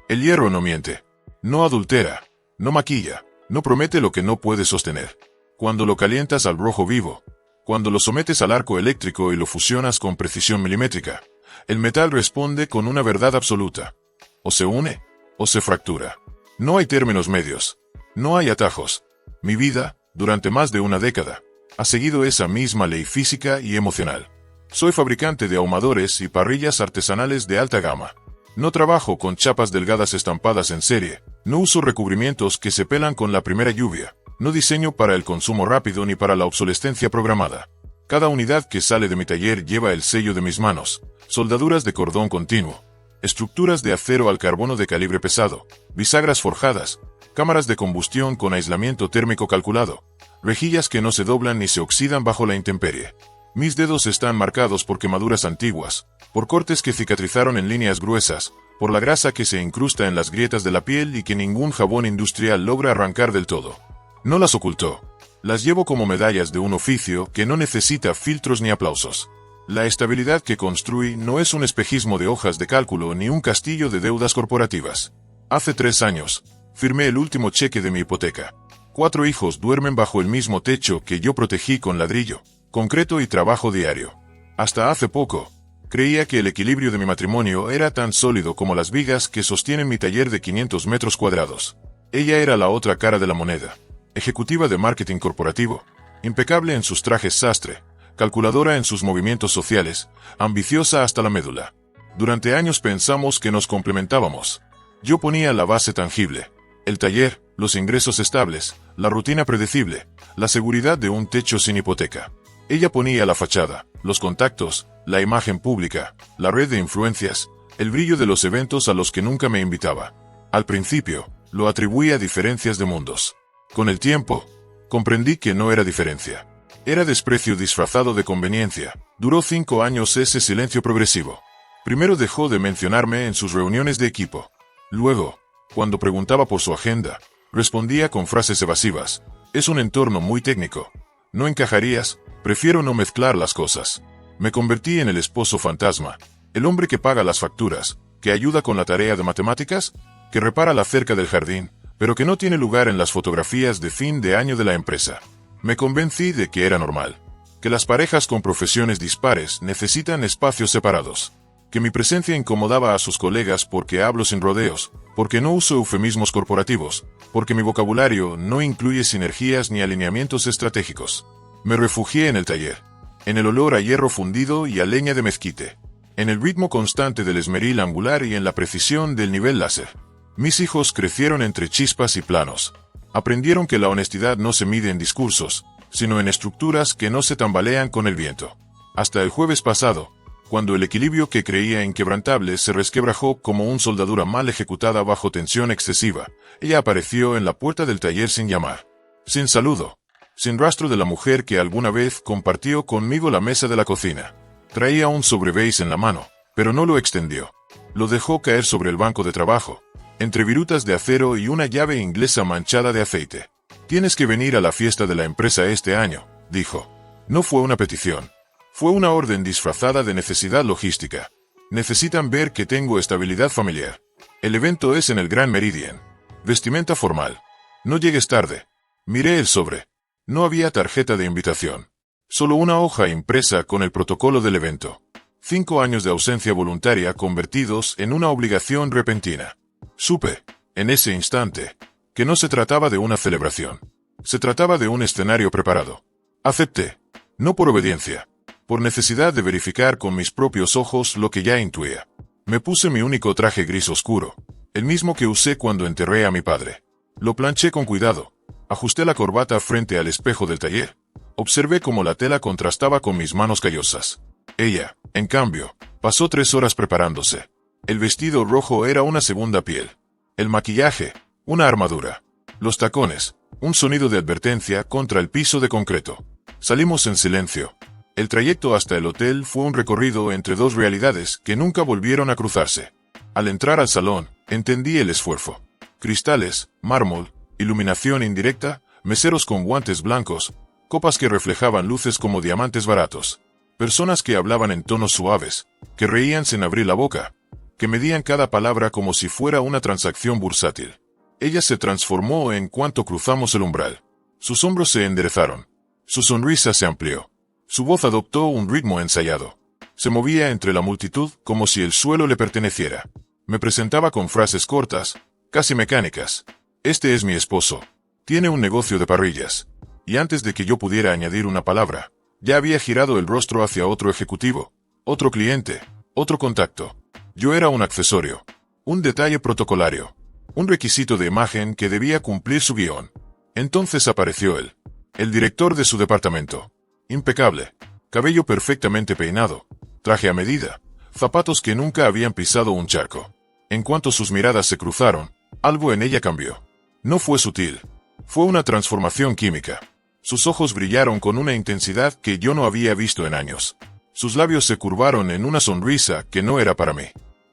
El hierro no miente. No adultera. No maquilla. No promete lo que no puede sostener. Cuando lo calientas al rojo vivo, cuando lo sometes al arco eléctrico y lo fusionas con precisión milimétrica, el metal responde con una verdad absoluta. O se une, o se fractura. No hay términos medios. No hay atajos. Mi vida, durante más de una década, ha seguido esa misma ley física y emocional. Soy fabricante de ahumadores y parrillas artesanales de alta gama. No trabajo con chapas delgadas estampadas en serie. No uso recubrimientos que se pelan con la primera lluvia. No diseño para el consumo rápido ni para la obsolescencia programada. Cada unidad que sale de mi taller lleva el sello de mis manos. Soldaduras de cordón continuo. Estructuras de acero al carbono de calibre pesado. Bisagras forjadas. Cámaras de combustión con aislamiento térmico calculado. Rejillas que no se doblan ni se oxidan bajo la intemperie. Mis dedos están marcados por quemaduras antiguas, por cortes que cicatrizaron en líneas gruesas, por la grasa que se incrusta en las grietas de la piel y que ningún jabón industrial logra arrancar del todo. No las ocultó. Las llevo como medallas de un oficio que no necesita filtros ni aplausos. La estabilidad que construí no es un espejismo de hojas de cálculo ni un castillo de deudas corporativas. Hace 3 años, firmé el último cheque de mi hipoteca. 4 hijos duermen bajo el mismo techo que yo protegí con ladrillo, concreto y trabajo diario. Hasta hace poco, creía que el equilibrio de mi matrimonio era tan sólido como las vigas que sostienen mi taller de 500 metros cuadrados. Ella era la otra cara de la moneda. Ejecutiva de marketing corporativo, impecable en sus trajes sastre, calculadora en sus movimientos sociales, ambiciosa hasta la médula. Durante años pensamos que nos complementábamos. Yo ponía la base tangible, el taller, los ingresos estables, la rutina predecible, la seguridad de un techo sin hipoteca. Ella ponía la fachada, los contactos, la imagen pública, la red de influencias, el brillo de los eventos a los que nunca me invitaba. Al principio, lo atribuía a diferencias de mundos. Con el tiempo, comprendí que no era diferencia. Era desprecio disfrazado de conveniencia. Duró 5 años ese silencio progresivo. Primero dejó de mencionarme en sus reuniones de equipo. Luego, cuando preguntaba por su agenda, respondía con frases evasivas. Es un entorno muy técnico. No encajarías, prefiero no mezclar las cosas. Me convertí en el esposo fantasma, el hombre que paga las facturas, que ayuda con la tarea de matemáticas, que repara la cerca del jardín, pero que no tiene lugar en las fotografías de fin de año de la empresa. Me convencí de que era normal, que las parejas con profesiones dispares necesitan espacios separados, que mi presencia incomodaba a sus colegas porque hablo sin rodeos, porque no uso eufemismos corporativos, porque mi vocabulario no incluye sinergias ni alineamientos estratégicos. Me refugié en el taller, en el olor a hierro fundido y a leña de mezquite, en el ritmo constante del esmeril angular y en la precisión del nivel láser. Mis hijos crecieron entre chispas y planos. Aprendieron que la honestidad no se mide en discursos, sino en estructuras que no se tambalean con el viento. Hasta el jueves pasado, cuando el equilibrio que creía inquebrantable se resquebrajó como una soldadura mal ejecutada bajo tensión excesiva, ella apareció en la puerta del taller sin llamar, sin saludo, sin rastro de la mujer que alguna vez compartió conmigo la mesa de la cocina. Traía un sobrebase en la mano, pero no lo extendió. Lo dejó caer sobre el banco de trabajo, entre virutas de acero y una llave inglesa manchada de aceite. Tienes que venir a la fiesta de la empresa este año, dijo. No fue una petición. Fue una orden disfrazada de necesidad logística. Necesitan ver que tengo estabilidad familiar. El evento es en el Grand Meridian. Vestimenta formal. No llegues tarde. Miré el sobre. No había tarjeta de invitación. Solo una hoja impresa con el protocolo del evento. 5 años de ausencia voluntaria convertidos en una obligación repentina. Supe, en ese instante, que no se trataba de una celebración. Se trataba de un escenario preparado. Acepté, no por obediencia, por necesidad de verificar con mis propios ojos lo que ya intuía. Me puse mi único traje gris oscuro, el mismo que usé cuando enterré a mi padre. Lo planché con cuidado, ajusté la corbata frente al espejo del taller. Observé cómo la tela contrastaba con mis manos callosas. Ella, en cambio, pasó 3 horas preparándose. El vestido rojo era una segunda piel. El maquillaje, una armadura. Los tacones, un sonido de advertencia contra el piso de concreto. Salimos en silencio. El trayecto hasta el hotel fue un recorrido entre 2 realidades que nunca volvieron a cruzarse. Al entrar al salón, entendí el esfuerzo. Cristales, mármol, iluminación indirecta, meseros con guantes blancos, copas que reflejaban luces como diamantes baratos. Personas que hablaban en tonos suaves, que reían sin abrir la boca, que medían cada palabra como si fuera una transacción bursátil. Ella se transformó en cuanto cruzamos el umbral. Sus hombros se enderezaron. Su sonrisa se amplió. Su voz adoptó un ritmo ensayado. Se movía entre la multitud como si el suelo le perteneciera. Me presentaba con frases cortas, casi mecánicas. Este es mi esposo. Tiene un negocio de parrillas. Y antes de que yo pudiera añadir una palabra, ya había girado el rostro hacia otro ejecutivo, otro cliente, otro contacto. Yo era un accesorio, un detalle protocolario, un requisito de imagen que debía cumplir su guión. Entonces apareció él, el director de su departamento. Impecable, cabello perfectamente peinado, traje a medida, zapatos que nunca habían pisado un charco. En cuanto sus miradas se cruzaron, algo en ella cambió. No fue sutil, fue una transformación química. Sus ojos brillaron con una intensidad que yo no había visto en años. Sus labios se curvaron en una sonrisa que no era para mí.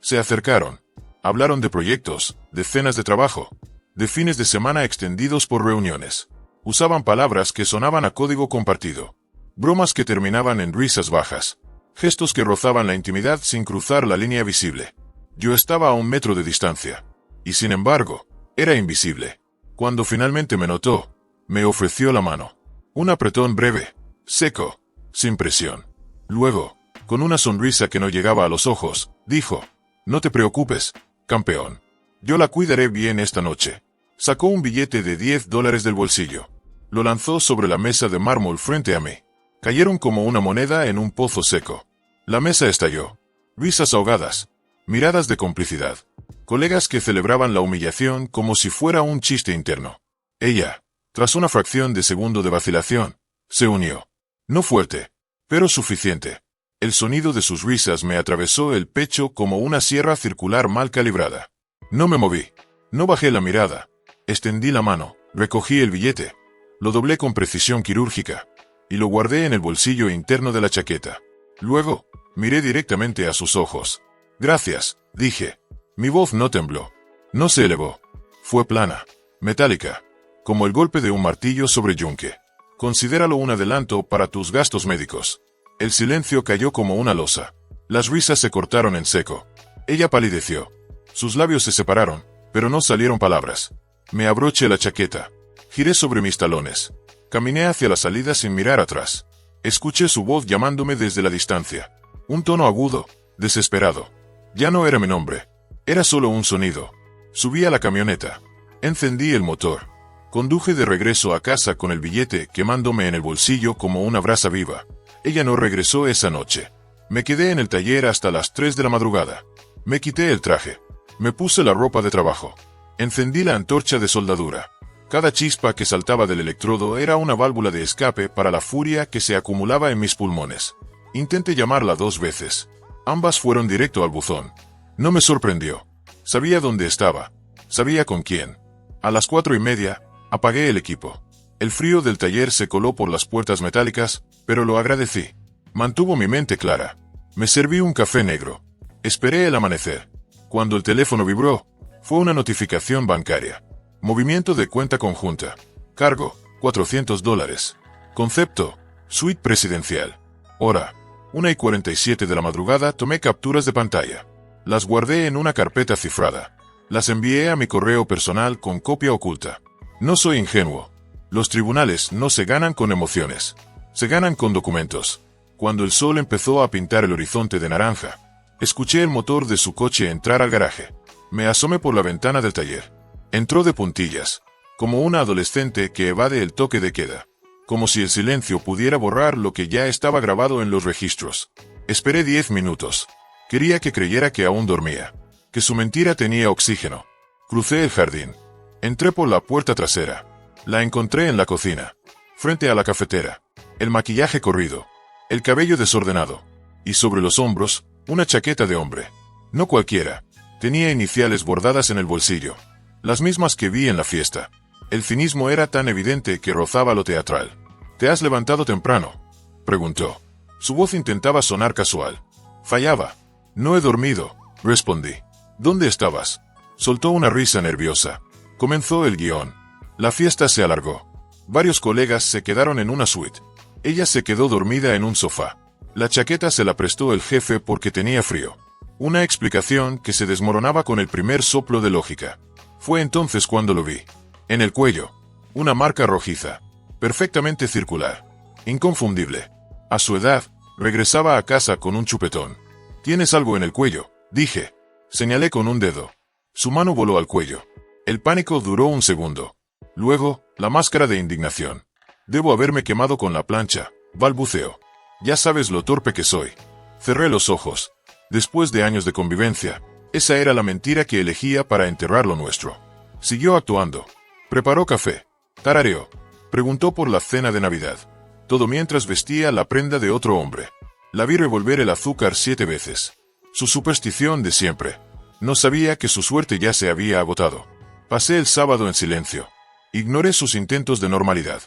Se acercaron. Hablaron de proyectos, de cenas de trabajo, de fines de semana extendidos por reuniones. Usaban palabras que sonaban a código compartido. Bromas que terminaban en risas bajas. Gestos que rozaban la intimidad sin cruzar la línea visible. Yo estaba a 1 metro de distancia. Y sin embargo, era invisible. Cuando finalmente me notó, me ofreció la mano. Un apretón breve, seco, sin presión. Luego, con una sonrisa que no llegaba a los ojos, dijo: «No te preocupes, campeón. Yo la cuidaré bien esta noche». Sacó un billete de $10 del bolsillo. Lo lanzó sobre la mesa de mármol frente a mí. Cayeron como una moneda en un pozo seco. La mesa estalló. Risas ahogadas. Miradas de complicidad. Colegas que celebraban la humillación como si fuera un chiste interno. Ella, tras una fracción de segundo de vacilación, se unió. No fuerte, pero suficiente. El sonido de sus risas me atravesó el pecho como una sierra circular mal calibrada. No me moví. No bajé la mirada. Extendí la mano, recogí el billete. Lo doblé con precisión quirúrgica. Y lo guardé en el bolsillo interno de la chaqueta. Luego, miré directamente a sus ojos. «Gracias», dije. Mi voz no tembló. No se elevó. Fue plana, metálica, como el golpe de un martillo sobre yunque. Considéralo un adelanto para tus gastos médicos. El silencio cayó como una losa. Las risas se cortaron en seco. Ella palideció. Sus labios se separaron, pero no salieron palabras. Me abroché la chaqueta. Giré sobre mis talones. Caminé hacia la salida sin mirar atrás. Escuché su voz llamándome desde la distancia. Un tono agudo, desesperado. Ya no era mi nombre. Era solo un sonido. Subí a la camioneta. Encendí el motor. Conduje de regreso a casa con el billete quemándome en el bolsillo como una brasa viva. Ella no regresó esa noche. Me quedé en el taller hasta las 3 de la madrugada. Me quité el traje. Me puse la ropa de trabajo. Encendí la antorcha de soldadura. Cada chispa que saltaba del electrodo era una válvula de escape para la furia que se acumulaba en mis pulmones. Intenté llamarla 2 veces. Ambas fueron directo al buzón. No me sorprendió. Sabía dónde estaba. Sabía con quién. A las 4:30, apagué el equipo. El frío del taller se coló por las puertas metálicas, pero lo agradecí. Mantuvo mi mente clara. Me serví un café negro. Esperé el amanecer. Cuando el teléfono vibró, fue una notificación bancaria. Movimiento de cuenta conjunta. Cargo, $400. Concepto, suite presidencial. Hora, 1:47 de la madrugada. Tomé capturas de pantalla. Las guardé en una carpeta cifrada. Las envié a mi correo personal con copia oculta. No soy ingenuo. Los tribunales no se ganan con emociones. Se ganan con documentos. Cuando el sol empezó a pintar el horizonte de naranja, escuché el motor de su coche entrar al garaje. Me asomé por la ventana del taller. Entró de puntillas, como una adolescente que evade el toque de queda. Como si el silencio pudiera borrar lo que ya estaba grabado en los registros. Esperé 10 minutos. Quería que creyera que aún dormía, que su mentira tenía oxígeno. Crucé el jardín. Entré por la puerta trasera. La encontré en la cocina, frente a la cafetera. El maquillaje corrido, el cabello desordenado, y sobre los hombros, una chaqueta de hombre. No cualquiera. Tenía iniciales bordadas en el bolsillo. Las mismas que vi en la fiesta. El cinismo era tan evidente que rozaba lo teatral. ¿Te has levantado temprano?, preguntó. Su voz intentaba sonar casual. Fallaba. No he dormido, respondí. ¿Dónde estabas? Soltó una risa nerviosa. Comenzó el guión. La fiesta se alargó. Varios colegas se quedaron en una suite. Ella se quedó dormida en un sofá. La chaqueta se la prestó el jefe porque tenía frío. Una explicación que se desmoronaba con el primer soplo de lógica. Fue entonces cuando lo vi. En el cuello. Una marca rojiza. Perfectamente circular. Inconfundible. A su edad, regresaba a casa con un chupetón. «¿Tienes algo en el cuello?», dije. Señalé con un dedo. Su mano voló al cuello. El pánico duró un segundo. Luego, la máscara de indignación. «Debo haberme quemado con la plancha», balbuceó. «Ya sabes lo torpe que soy». Cerré los ojos. Después de años de convivencia, esa era la mentira que elegía para enterrar lo nuestro. Siguió actuando. Preparó café. Tarareó. Preguntó por la cena de Navidad. Todo mientras vestía la prenda de otro hombre. La vi revolver el azúcar 7 veces. Su superstición de siempre. No sabía que su suerte ya se había agotado. Pasé el sábado en silencio. Ignoré sus intentos de normalidad.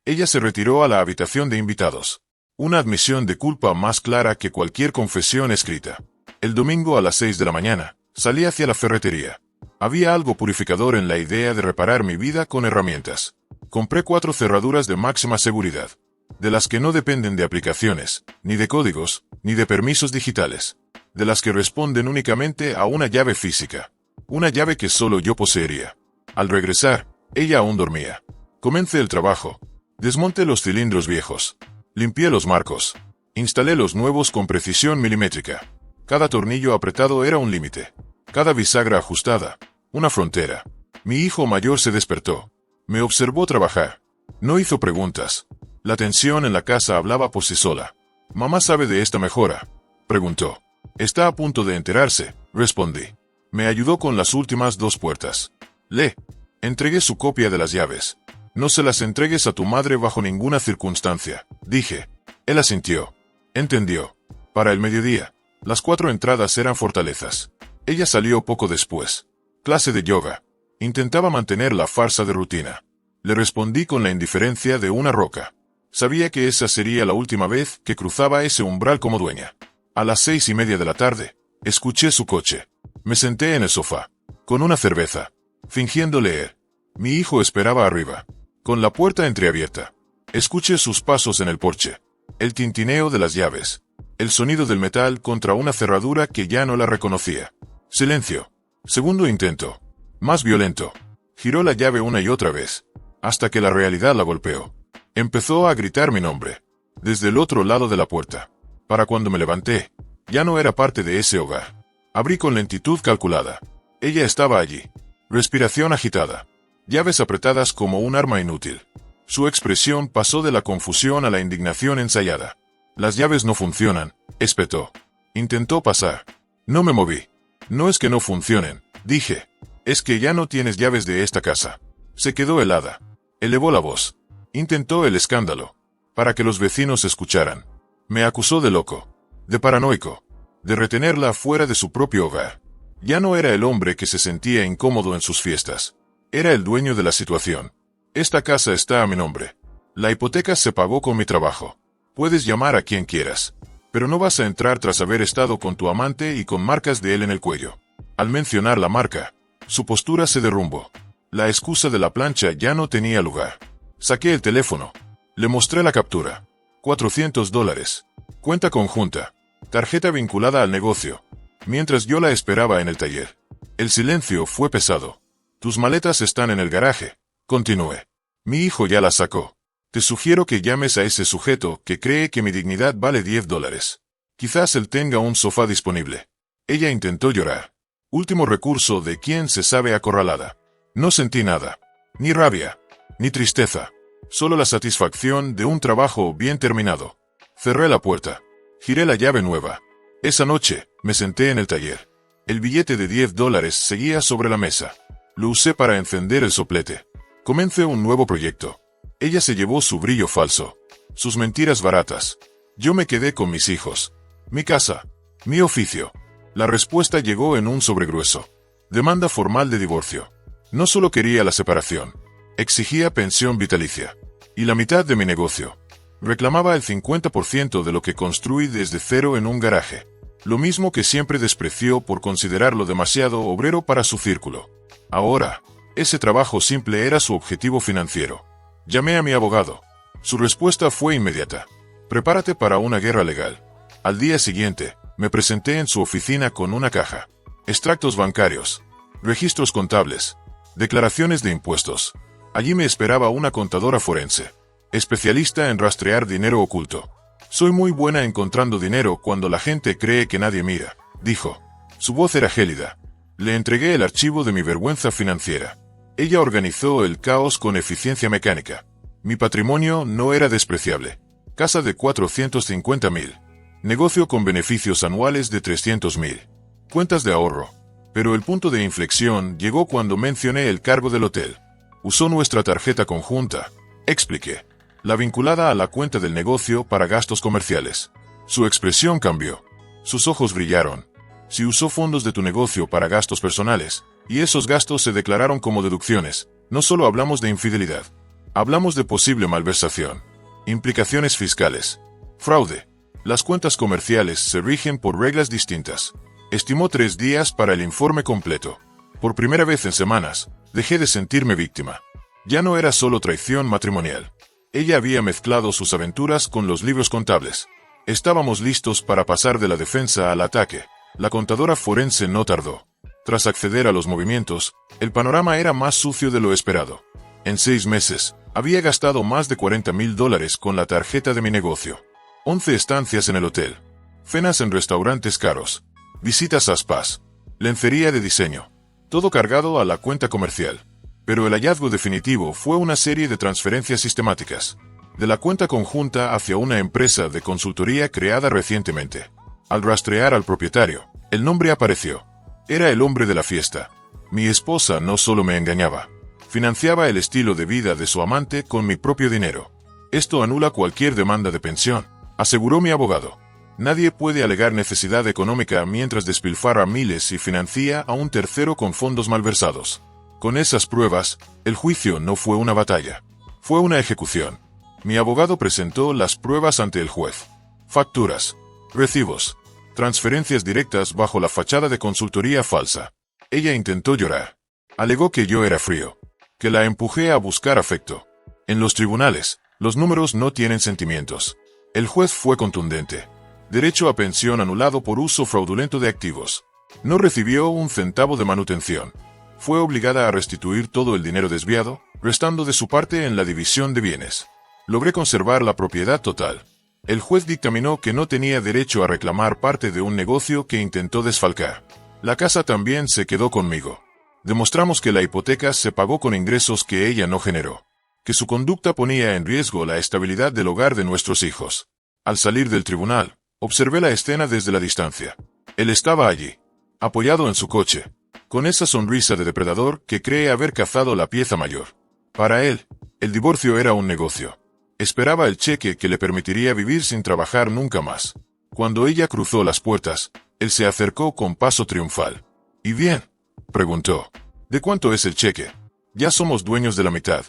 Ella se retiró a la habitación de invitados. Una admisión de culpa más clara que cualquier confesión escrita. El domingo a las 6 de la mañana, salí hacia la ferretería. Había algo purificador en la idea de reparar mi vida con herramientas. Compré 4 cerraduras de máxima seguridad. De las que no dependen de aplicaciones, ni de códigos, ni de permisos digitales. De las que responden únicamente a una llave física. Una llave que solo yo poseería. Al regresar, ella aún dormía. Comencé el trabajo. Desmonté los cilindros viejos. Limpié los marcos. Instalé los nuevos con precisión milimétrica. Cada tornillo apretado era un límite. Cada bisagra ajustada, una frontera. Mi hijo mayor se despertó. Me observó trabajar. No hizo preguntas. La tensión en la casa hablaba por sí sola. «¿Mamá sabe de esta mejora?», preguntó. «Está a punto de enterarse», respondí. Me ayudó con las últimas 2 puertas. Le entregué su copia de las llaves. «No se las entregues a tu madre bajo ninguna circunstancia», dije. Él asintió. Entendió. Para el mediodía, las 4 entradas eran fortalezas. Ella salió poco después. Clase de yoga. Intentaba mantener la farsa de rutina. Le respondí con la indiferencia de una roca. Sabía que esa sería la última vez que cruzaba ese umbral como dueña. A las 6:30 de la tarde, escuché su coche. Me senté en el sofá, con una cerveza, fingiendo leer. Mi hijo esperaba arriba, con la puerta entreabierta. Escuché sus pasos en el porche, el tintineo de las llaves, el sonido del metal contra una cerradura que ya no la reconocía. Silencio. Segundo intento. Más violento. Giró la llave una y otra vez, hasta que la realidad la golpeó. Empezó a gritar mi nombre, desde el otro lado de la puerta. Para cuando me levanté, ya no era parte de ese hogar. Abrí con lentitud calculada. Ella estaba allí. Respiración agitada. Llaves apretadas como un arma inútil. Su expresión pasó de la confusión a la indignación ensayada. «Las llaves no funcionan», espetó. Intentó pasar. No me moví. «No es que no funcionen», dije. «Es que ya no tienes llaves de esta casa». Se quedó helada. Elevó la voz. Intentó el escándalo, para que los vecinos escucharan. Me acusó de loco, de paranoico, de retenerla fuera de su propio hogar. Ya no era el hombre que se sentía incómodo en sus fiestas. Era el dueño de la situación. «Esta casa está a mi nombre. La hipoteca se pagó con mi trabajo. Puedes llamar a quien quieras, pero no vas a entrar tras haber estado con tu amante y con marcas de él en el cuello». Al mencionar la marca, su postura se derrumbó. La excusa de la plancha ya no tenía lugar. Saqué el teléfono. Le mostré la captura. $400. Cuenta conjunta. Tarjeta vinculada al negocio. Mientras yo la esperaba en el taller. El silencio fue pesado. «Tus maletas están en el garaje», continué. «Mi hijo ya las sacó. Te sugiero que llames a ese sujeto que cree que mi dignidad vale $10. Quizás él tenga un sofá disponible». Ella intentó llorar. Último recurso de quien se sabe acorralada. No sentí nada. Ni rabia. Ni tristeza. Solo la satisfacción de un trabajo bien terminado. Cerré la puerta. Giré la llave nueva. Esa noche, me senté en el taller. El billete de $10 seguía sobre la mesa. Lo usé para encender el soplete. Comencé un nuevo proyecto. Ella se llevó su brillo falso. Sus mentiras baratas. Yo me quedé con mis hijos. Mi casa. Mi oficio. La respuesta llegó en un sobregrueso. Demanda formal de divorcio. No solo quería la separación. Exigía pensión vitalicia. Y la mitad de mi negocio. Reclamaba el 50% de lo que construí desde cero en un garaje. Lo mismo que siempre despreció por considerarlo demasiado obrero para su círculo. Ahora, ese trabajo simple era su objetivo financiero. Llamé a mi abogado. Su respuesta fue inmediata. «Prepárate para una guerra legal». Al día siguiente, Me presenté en su oficina con una caja. Extractos bancarios, registros contables, declaraciones de impuestos. Allí me esperaba una contadora forense, especialista en rastrear dinero oculto. Soy muy buena encontrando dinero cuando la gente cree que nadie mira, dijo. Su voz era gélida. Le entregué el archivo de mi vergüenza financiera. Ella organizó el caos con eficiencia mecánica. Mi patrimonio no era despreciable. Casa de 450.000. Negocio con beneficios anuales de 300.000. Cuentas de ahorro. Pero el punto de inflexión llegó cuando mencioné el cargo del hotel. Usó nuestra tarjeta conjunta, expliqué, la vinculada a la cuenta del negocio para gastos comerciales. Su expresión cambió. Sus ojos brillaron. Si usó fondos de tu negocio para gastos personales, y esos gastos se declararon como deducciones, no solo hablamos de infidelidad. Hablamos de posible malversación. Implicaciones fiscales. Fraude. Las cuentas comerciales se rigen por reglas distintas. Estimó 3 días para el informe completo. Por primera vez en semanas, dejé de sentirme víctima. Ya no era solo traición matrimonial. Ella había mezclado sus aventuras con los libros contables. Estábamos listos para pasar de la defensa al ataque. La contadora forense no tardó. Tras acceder a los movimientos, el panorama era más sucio de lo esperado. En 6 meses, había gastado más de $40.000 con la tarjeta de mi negocio. 11 estancias en el hotel. Cenas en restaurantes caros. Visitas a spas. Lencería de diseño. Todo cargado a la cuenta comercial. Pero el hallazgo definitivo fue una serie de transferencias sistemáticas. De la cuenta conjunta hacia una empresa de consultoría creada recientemente. Al rastrear al propietario, el nombre apareció. Era el hombre de la fiesta. Mi esposa no solo me engañaba. Financiaba el estilo de vida de su amante con mi propio dinero. Esto anula cualquier demanda de pensión, aseguró mi abogado. Nadie puede alegar necesidad económica mientras despilfarra miles y financia a un tercero con fondos malversados. Con esas pruebas, el juicio no fue una batalla. Fue una ejecución. Mi abogado presentó las pruebas ante el juez. Facturas, recibos, transferencias directas bajo la fachada de consultoría falsa. Ella intentó llorar. Alegó que yo era frío, que la empujé a buscar afecto. En los tribunales, los números no tienen sentimientos. El juez fue contundente. Derecho a pensión anulado por uso fraudulento de activos. No recibió un centavo de manutención. Fue obligada a restituir todo el dinero desviado, restando de su parte en la división de bienes. Logré conservar la propiedad total. El juez dictaminó que no tenía derecho a reclamar parte de un negocio que intentó desfalcar. La casa también se quedó conmigo. Demostramos que la hipoteca se pagó con ingresos que ella no generó. Que su conducta ponía en riesgo la estabilidad del hogar de nuestros hijos. Al salir del tribunal, observé la escena desde la distancia. Él estaba allí, apoyado en su coche, con esa sonrisa de depredador que cree haber cazado la pieza mayor. Para él, el divorcio era un negocio. Esperaba el cheque que le permitiría vivir sin trabajar nunca más. Cuando ella cruzó las puertas, él se acercó con paso triunfal. ¿Y bien?, preguntó. ¿De cuánto es el cheque? Ya somos dueños de la mitad.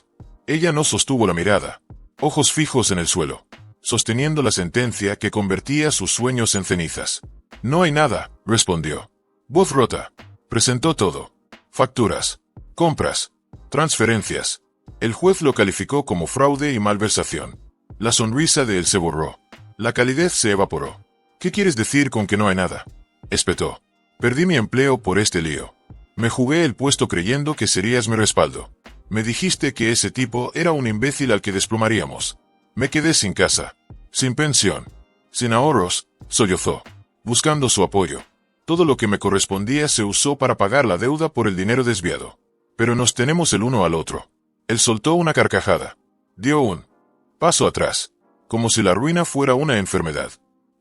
Ella no sostuvo la mirada, ojos fijos en el suelo, sosteniendo la sentencia que convertía sus sueños en cenizas. No hay nada, respondió. Voz rota. Presentó todo. Facturas, compras, transferencias. El juez lo calificó como fraude y malversación. La sonrisa de él se borró. La calidez se evaporó. ¿Qué quieres decir con que no hay nada?, espetó. Perdí mi empleo por este lío. Me jugué el puesto creyendo que serías mi respaldo. Me dijiste que ese tipo era un imbécil al que desplumaríamos. Me quedé sin casa, sin pensión, sin ahorros, sollozó, buscando su apoyo. Todo lo que me correspondía se usó para pagar la deuda por el dinero desviado. Pero nos tenemos el uno al otro. Él soltó una carcajada. Dio un paso atrás, como si la ruina fuera una enfermedad.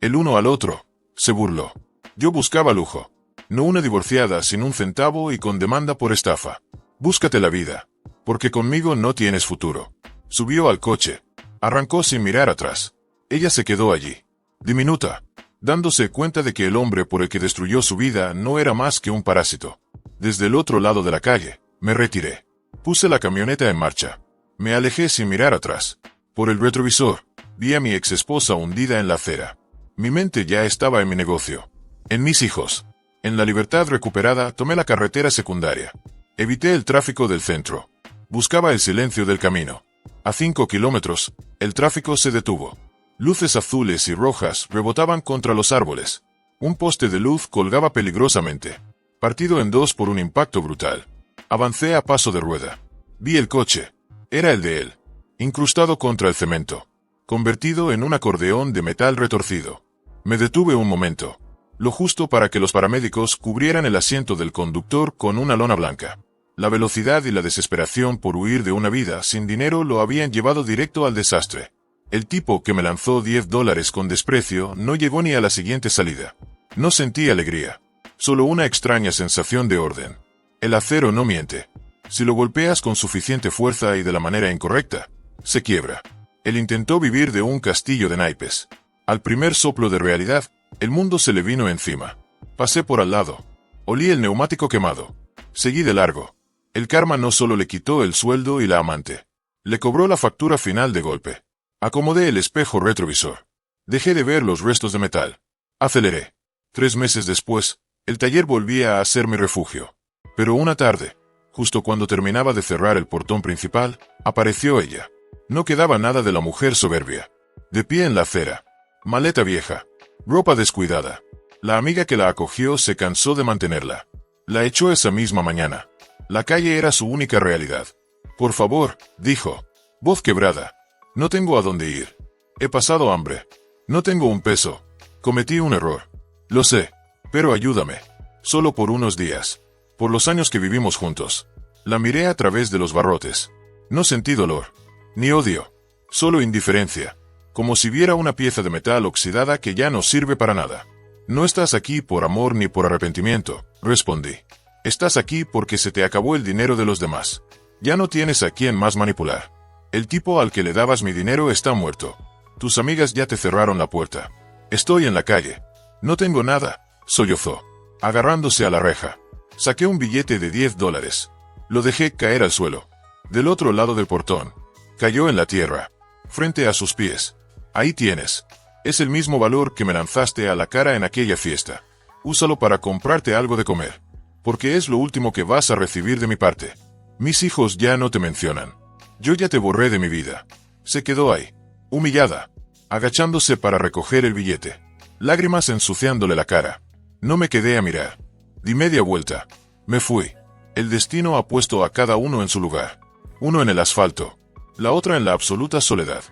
El uno al otro, se burló. Yo buscaba lujo. No una divorciada sin un centavo y con demanda por estafa. Búscate la vida, porque conmigo no tienes futuro. Subió al coche. Arrancó sin mirar atrás. Ella se quedó allí, diminuta, dándose cuenta de que el hombre por el que destruyó su vida no era más que un parásito. Desde el otro lado de la calle, me retiré. Puse la camioneta en marcha. Me alejé sin mirar atrás. Por el retrovisor, vi a mi exesposa hundida en la acera. Mi mente ya estaba en mi negocio, en mis hijos. En la libertad recuperada, tomé la carretera secundaria. Evité el tráfico del centro. Buscaba el silencio del camino. A 5 kilómetros, el tráfico se detuvo. Luces azules y rojas rebotaban contra los árboles. Un poste de luz colgaba peligrosamente, partido en dos por un impacto brutal. Avancé a paso de rueda. Vi el coche. Era el de él, incrustado contra el cemento, convertido en un acordeón de metal retorcido. Me detuve un momento, lo justo para que los paramédicos cubrieran el asiento del conductor con una lona blanca. La velocidad y la desesperación por huir de una vida sin dinero lo habían llevado directo al desastre. El tipo que me lanzó $10 con desprecio no llegó ni a la siguiente salida. No sentí alegría, solo una extraña sensación de orden. El acero no miente. Si lo golpeas con suficiente fuerza y de la manera incorrecta, se quiebra. Él intentó vivir de un castillo de naipes. Al primer soplo de realidad, el mundo se le vino encima. Pasé por al lado. Olí el neumático quemado. Seguí de largo. El karma no solo le quitó el sueldo y la amante, le cobró la factura final de golpe. Acomodé el espejo retrovisor. Dejé de ver los restos de metal. Aceleré. 3 meses después, el taller volvía a ser mi refugio. Pero una tarde, justo cuando terminaba de cerrar el portón principal, apareció ella. No quedaba nada de la mujer soberbia. De pie en la acera. Maleta vieja. Ropa descuidada. La amiga que la acogió se cansó de mantenerla. La echó esa misma mañana. La calle era su única realidad. Por favor, dijo. Voz quebrada. No tengo a dónde ir. He pasado hambre. No tengo un peso. Cometí un error. Lo sé. Pero ayúdame. Solo por unos días. Por los años que vivimos juntos. La miré a través de los barrotes. No sentí dolor. Ni odio. Solo indiferencia. Como si viera una pieza de metal oxidada que ya no sirve para nada. No estás aquí por amor ni por arrepentimiento, respondí. Estás aquí porque se te acabó el dinero de los demás. Ya no tienes a quién más manipular. El tipo al que le dabas mi dinero está muerto. Tus amigas ya te cerraron la puerta. Estoy en la calle. No tengo nada, sollozó, agarrándose a la reja. Saqué un billete de $10. Lo dejé caer al suelo. Del otro lado del portón. Cayó en la tierra, frente a sus pies. Ahí tienes. Es el mismo valor que me lanzaste a la cara en aquella fiesta. Úsalo para comprarte algo de comer. Porque es lo último que vas a recibir de mi parte. Mis hijos ya no te mencionan. Yo ya te borré de mi vida. Se quedó ahí, humillada, agachándose para recoger el billete. Lágrimas ensuciándole la cara. No me quedé a mirar. Di media vuelta. Me fui. El destino ha puesto a cada uno en su lugar. Uno en el asfalto. La otra en la absoluta soledad.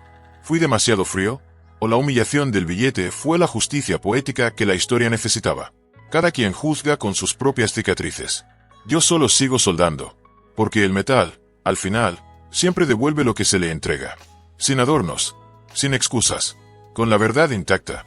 ¿Fui demasiado frío? ¿O la humillación del billete fue la justicia poética que la historia necesitaba? Cada quien juzga con sus propias cicatrices. Yo solo sigo soldando. Porque el metal, al final, siempre devuelve lo que se le entrega. Sin adornos. Sin excusas. Con la verdad intacta.